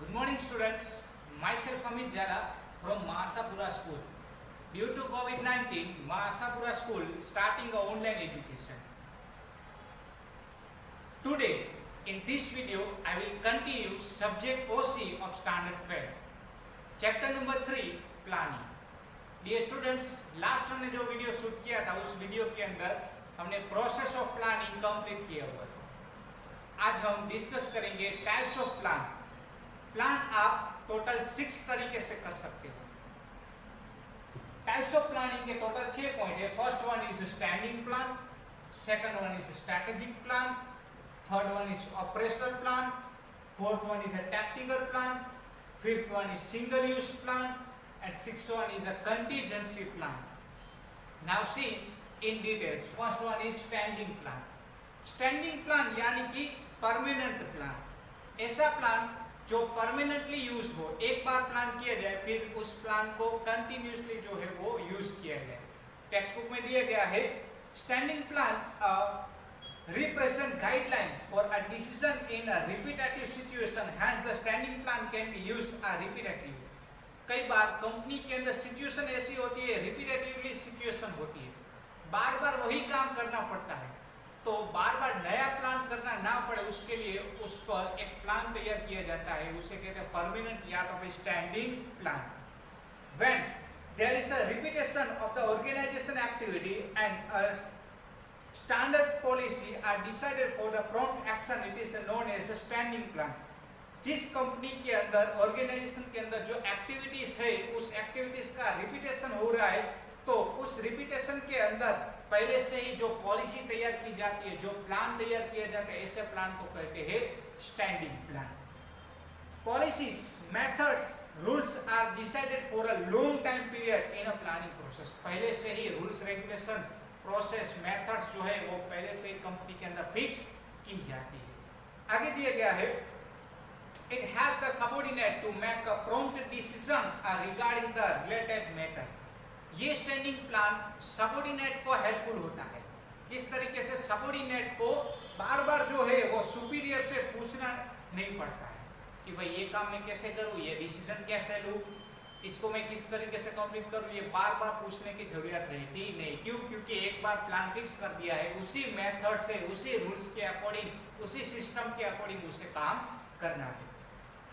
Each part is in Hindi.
Good morning students, myself Amit Jala from Mahasapura School. Due to COVID-19, Mahasapura School starting a online education. Today, in this video, I will continue subject OC of standard 12. Chapter number 3, planning. Dear students, last हमने जो वीडियो शूट किया था उस वीडियो के अंदर हमने प्रोसेस ऑफ प्लानिंग कंप्लीट किया हुआ था। आज हम डिस्कस करेंगे टाइप्स ऑफ प्लान। प्लान आप टोटल 6 तरीके से कर सकते हो। टाइप्स ऑफ प्लानिंग के टोटल 6 पॉइंट है। First one is standing plan, second one is strategic plan, third one is operational plan, fourth one is a tactical plan, fifth one is single use plan and sixth one is a contingency plan. Now see in details. First one is standing plan. Standing plan यानी कि परमानेंट प्लान। ऐसा प्लान जो परमानेंटली यूज हो, एक बार प्लान किया जाए फिर उस प्लान को कंटिन्यूसली जो है वो यूज किया जाए। टेक्स्ट बुक में दिया गया है standing plan represent guideline for a decision in a repetitive situation. Hence the standing plan can be used repeatedly. कई बार कंपनी के अंदर सिचुएशन ऐसी होती है, रिपीटेटिवली सिचुएशन होती है, बार बार वही काम करना पड़ता है, तो बार बार नया प्लान करना ना पड़े उसके लिए उस पर एक प्लान तैयार किया जाता है, उसे कहते हैं परमानेंट या तो standing plan. When there is a repetition of the organisation activity and a standard policy are decided for the prompt action, it is known as a standing plan. जिस कंपनी के अंदर ऑर्गेनाइजेशन के अंदर जो एक्टिविटीज है उस एक्टिविटीज का रिपीटेशन हो रहा है, तो उस रिपीटेशन के अंदर पहले से ही जो पॉलिसी तैयार की जाती है, जो प्लान तैयार किया जाता है, ऐसे प्लान को कहते हैं standing plan. Policies, methods, rules are decided for a long time period in a planning process. पहले से ही रूल्स, रेगुलेशन, प्रोसेस, मेथड्स जो है वो पहले से ही कंपनी के अंदर फिक्स की जाती है। आगे दिया गया है it helps the subordinate to make a prompt decision regarding the related matter. ये स्टैंडिंग प्लान सबऑर्डिनेट को हेल्पफुल होता है। किस तरीके से सबऑर्डिनेट को बार बार जो है वो सुपीरियर से पूछना नहीं पड़ता है कि भाई ये काम मैं कैसे करूँ, ये डिसीजन कैसे लूँ, इसको मैं किस तरीके से कंप्लीट करूँ, ये बार बार पूछने की जरूरत रहती नहीं। क्यों? क्योंकि एक बार प्लान फिक्स कर दिया है, उसी मेथड से, उसी रूल्स के अकॉर्डिंग, उसी सिस्टम के अकॉर्डिंग उसे काम करना है।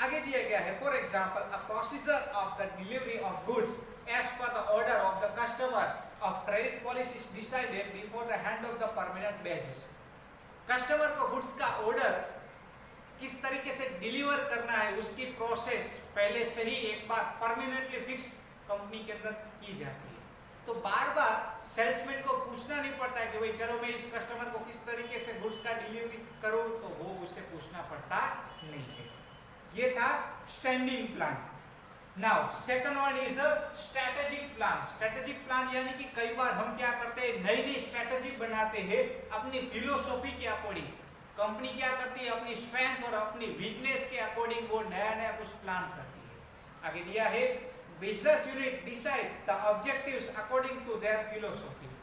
आगे दिया गया है for example a procedure of the delivery of goods as per the order of the customer of credit policy decided before the hand of the permanent basis. Customer को गुड्स का ऑर्डर किस तरीके से डिलीवर करना है उसकी प्रोसेस पहले से ही एक बार परमानेंटली फिक्स कंपनी के अंदर की जाती है, तो बार बार सेल्समैन को पूछना नहीं पड़ता है कि भाई चलो मैं इस कस्टमर को किस तरीके से गुड्स का डिलीवरी करूं, तो वो उससे पूछना पड़ता नहीं है। ये था standing plan. Now second one is a strategic plan. Strategic plan यानी कि कई बार हम क्या करते हैं, नई नई स्ट्रैटेजी बनाते हैं अपनी फिलोसॉफी के अकॉर्डिंग। कंपनी क्या करती है, अपनी स्ट्रेंथ और अपनी वीकनेस के अकॉर्डिंग वो नया नया कुछ प्लान करती है। आगे दिया है business unit decide the objectives according to their philosophy.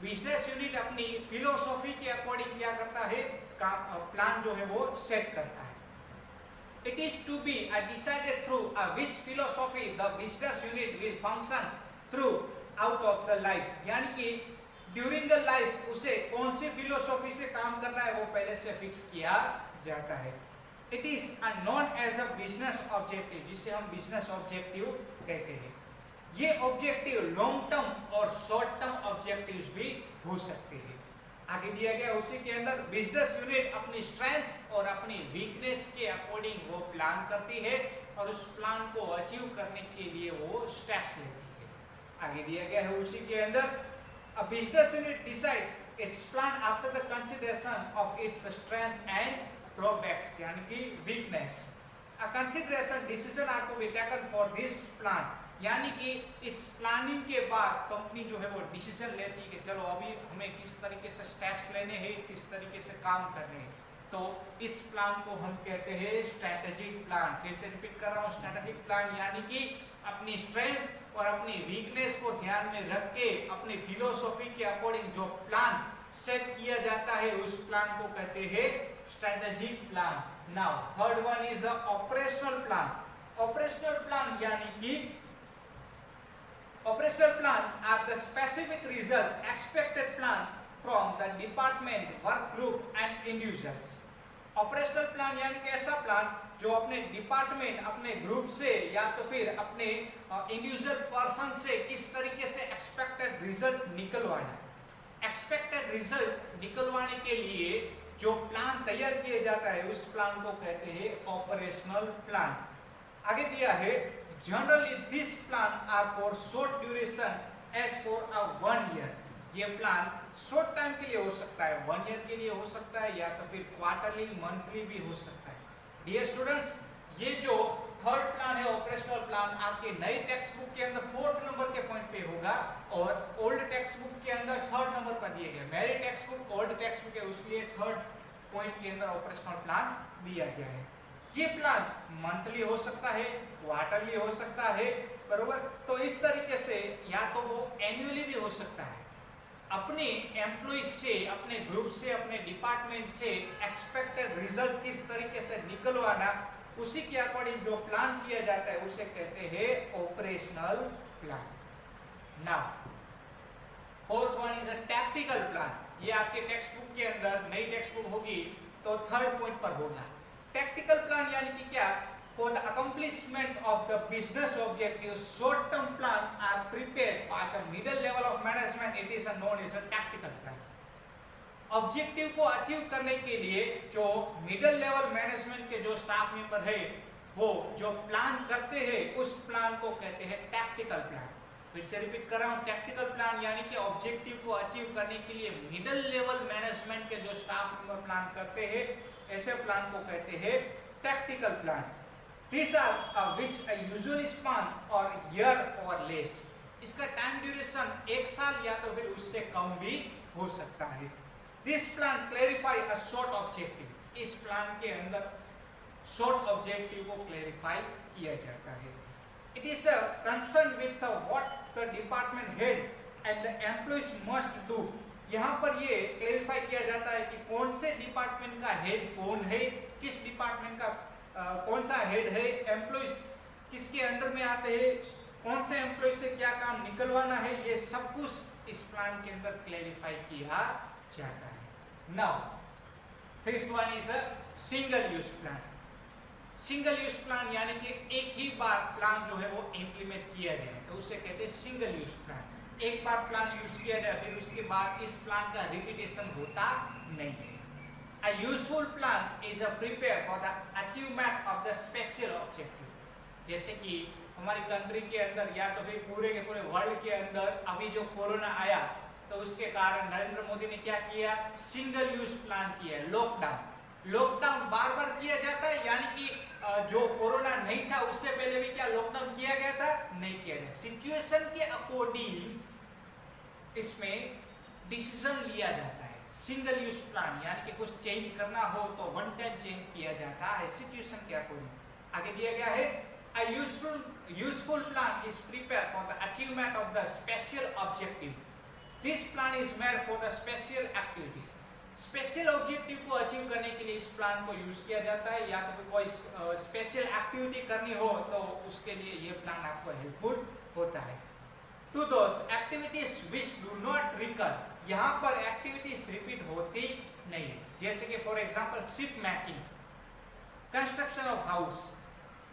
Business unit अपनी फिलोसॉफी के अकॉर्डिंग क्या करता है, प्लान जो है वो सेट करता है। It is to be decided through which philosophy the business unit will function through out of the life. यानी कि during the life उसे कौन सी फिलोसॉफी से काम करना है वो पहले से फिक्स किया जाता है। It is known as a business objective, जिसे हम बिजनेस ऑब्जेक्टिव कहते हैं। ये ऑब्जेक्टिव लॉन्ग टर्म और शॉर्ट टर्म ऑब्जेक्टिव्स भी हो सकते हैं। आगे दिया गया उसी के अंदर बिजनेस यूनिट अपनी स्ट्रेंथ और अपनी वीकनेस के अकॉर्डिंग वो प्लान करती है और उस प्लान को अचीव करने के लिए वो स्टेप्स लेती है। आगे दिया गया है उसी के अंदर a business unit decide its plan after the consideration of its strength and drawbacks, यानी कि weakness. A consideration decision are to be taken for this plan, यानी कि इस प्लानिंग के बाद कंपनी जो है वो डिसीजन लेती है कि चलो अभी हमें किस तरीके से स्टेप्स लेने हैं, किस तरीके से काम करने हैं। तो इस प्लान को हम कहते हैं स्ट्रैटेजिक प्लान। फिर से रिपीट कर रहा हूँ, स्ट्रैटेजिक प्लान यानी कि अपनी स्ट्रेंथ और अपनी वीकनेस को ध्यान में रख के अपनी फिलोसॉफी के अकॉर्डिंग जो प्लान सेट किया जाता है उस प्लान को कहते हैं strategic plan. Now third one is a operational plan. Operational plan यानी कि operational plan are the specific result expected plan from the department, work group and individuals. Operational plan यानी कि ऐसा प्लान जो अपने डिपार्टमेंट, अपने ग्रुप से या तो फिर अपने इंडिविजुअल पर्सन से किस तरीके से एक्सपेक्टेड रिजल्ट निकलवाना है। एक्सपेक्टेड रिजल्ट निकलवाने के लिए जो प्लान तैयार किया जाता है उस प्लान को कहते हैं ऑपरेशनल प्लान। आगे दिया है generally this plan are for short duration as for a 1 year. ये प्लान शॉर्ट टाइम के लिए हो सकता है, 1 ईयर के लिए हो सकता है या तो फिर क्वार्टरली, मंथली भी हो सकता है। डियर स्टूडेंट्स, ये जो थर्ड प्लान है ऑपरेशनल प्लान आपके नए टेक्स्ट बुक के अंदर 4th नंबर के पॉइंट पे होगा और ओल्ड टेक्स्ट बुक के अंदर 3rd नंबर पर दिए गए। मेरी text book old text book है, उसलिए 3rd पॉइंट के अंदर ऑपरेशनल प्लान दिया गया है। ये प्लान मंथली हो सकता है, क्वार्टरली हो सकता है, बरोबर। तो इस तरीके से या तो वो एनुअली भी हो सकता है। अपने एम्प्लॉय से, अपने ग्रुप से, अपने डिपार्टमेंट से एक्सपेक्टेड रिजल्ट किस तरीके से निकलवाना, उसी के अकॉर्डिंग जो प्लान किया जाता है उसे कहते हैं operational plan. Now fourth one is a tactical plan. ये आपके टेक्स्ट बुक के अंदर, नई टेक्स्ट बुक होगी तो 3rd पॉइंट पर होगा। टैक्टिकल प्लान यानी कि क्या, for the accomplishment of the business objectives, short-term plan are prepared by the middle level of management. It is known as a tactical plan. Objective को अचीव करने के लिए जो मिडिल लेवल मैनेजमेंट के जो स्टाफ मेंबर है वो जो प्लान करते हैं उस प्लान को कहते हैं टैक्टिकल प्लान। फिर से रिपीट कर रहा हूँ, टैक्टिकल प्लान यानी कि ऑब्जेक्टिव को अचीव करने के लिए मिडिल लेवल मैनेजमेंट के जो स्टाफ मेंबर प्लान करते हैं, ऐसे प्लान को कहते हैं tactical plan. These are which a usually span or year or less. इसका टाइम ड्यूरेशन 1 साल या तो फिर उससे कम भी हो सकता है। This plan clarify a short objective. इस प्लान के अंदर शॉर्ट ऑब्जेक्टिव को क्लैरिफाई किया जाता है। It is a concern with what the department head and the employees must do. यहाँ पर ये क्लैरिफाई किया जाता है कि कौन से डिपार्टमेंट का हेड कौन है, किस डिपार्टमेंट का कौन सा हेड है, एम्प्लॉइज किसके अंडर में आते हैं, कौन से एम्प्लॉय से क्या काम निकलवाना है, ये सब कुछ इस प्लान के अंदर क्लैरिफाई किया जाता है। Now fifth one is a single use plan. Single use plan यानी कि एक ही बार प्लान जो है वो इम्प्लीमेंट किया जाए तो उसे कहते हैं सिंगल यूज प्लान। एक बार प्लान यूज किया जाए फिर उसके बाद इस प्लान का रिपीटेशन होता नहीं है। A useful plan is a prepare for the achievement of the special objective. जैसे कि हमारी कंट्री के अंदर या तो फिर पूरे के पूरे वर्ल्ड के अंदर अभी जो कोरोना आया तो उसके कारण नरेंद्र मोदी ने क्या किया, सिंगल यूज प्लान किया। लॉकडाउन बार बार किया जाता है, यानी कि जो कोरोना नहीं था उससे पहले भी क्या लॉकडाउन किया गया था, नहीं किया गया। सिचुएशन के अकॉर्डिंग इसमें डिसीजन लिया जाता है। सिंगल यूज प्लान यानी कि कुछ चेंज करना हो तो वन टाइम चेंज किया जाता है सिचुएशन के अकॉर्डिंग। आगे दिया गया है a useful plan is prepared for the achievement of the special objective. This plan is made for the special activities. Special objective को अचीव करने के लिए इस प्लान को यूज किया जाता है, या तो कोई स्पेशल एक्टिविटी करनी हो तो उसके लिए ये प्लान आपको हेल्पफुल होता है। To those activities which do not recur, यहाँ पर एक्टिविटीज रिपीट होती नहीं है, जैसे कि for example ship making, construction of house,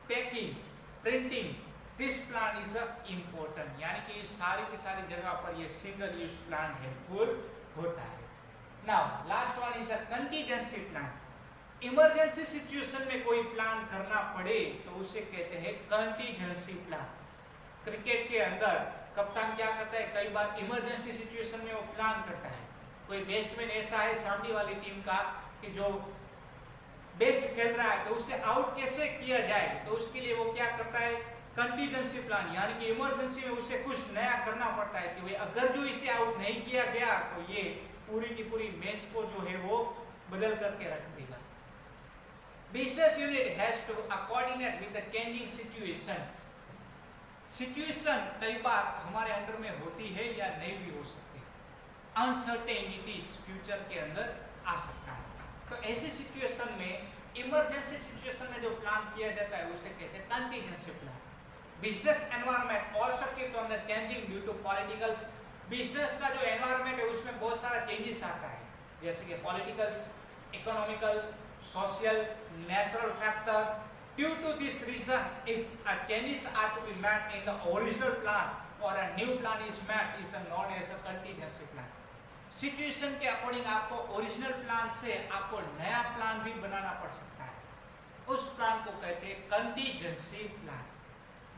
packing, printing. This plan is important, यानी कि इस सारी की सारी जगह पर ये सिंगल यूज प्लान हेल्पफुल होता है। Now last one is a contingency plan. Emergency situation में कोई प्लान करना पड़े तो उसे कहते हैं कंटीजेंसी प्लान। क्रिकेट के अंदर कप्तान क्या करता है, कई बार इमरजेंसी सिचुएशन में वो प्लान करता है। कोई बैट्समैन ऐसा है सामने वाली टीम का कि जो बेस्ट खेल रहा है तो उसे आउट कैसे किया जाए, तो उसके लिए वो क्या करता है, कंटीजेंसी प्लान, यानी कि इमरजेंसी में उसे कुछ नया करना पड़ता है कि भाई अगर जो इसे आउट नहीं किया गया तो ये पूरी की पूरी मैच को जो है वो बदल करके रख देगा। Business unit has to coordinate with the changing situation. Situation कई बार हमारे अंडर में होती है या नहीं भी हो सकती, अनसर्टेनिटीज फ्यूचर के अंदर आ सकता है। तो ऐसी सिचुएशन में, इमरजेंसी सिचुएशन में जो प्लान किया जाता है उसे कहते हैं contingency plan. Business environment also keep on the changing due to politicals. Business का जो एनवायरनमेंट है उसमें बहुत सारा चेंजेस आता है, जैसे कि politicals, economical, social, natural factor. Due to this reason, if a changes are to be made in the original plan और a new plan is made, is known as a contingency plan. Situation के अकॉर्डिंग आपको ओरिजिनल प्लान से आपको नया प्लान भी बनाना पड़ सकता है, उस प्लान को कहते हैं कंटीजेंसी प्लान।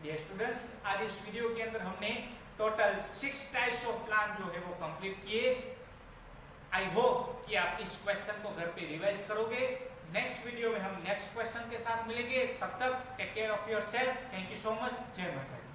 डियर स्टूडेंट्स, आज इस वीडियो के अंदर हमने टोटल 6 टाइप्स ऑफ प्लान जो है वो कंप्लीट किए। आई होप कि आप इस क्वेश्चन को घर पे रिवाइज करोगे। नेक्स्ट वीडियो में हम नेक्स्ट क्वेश्चन के साथ मिलेंगे। तब तक take care of yourself. Thank you so much. जय माता दी।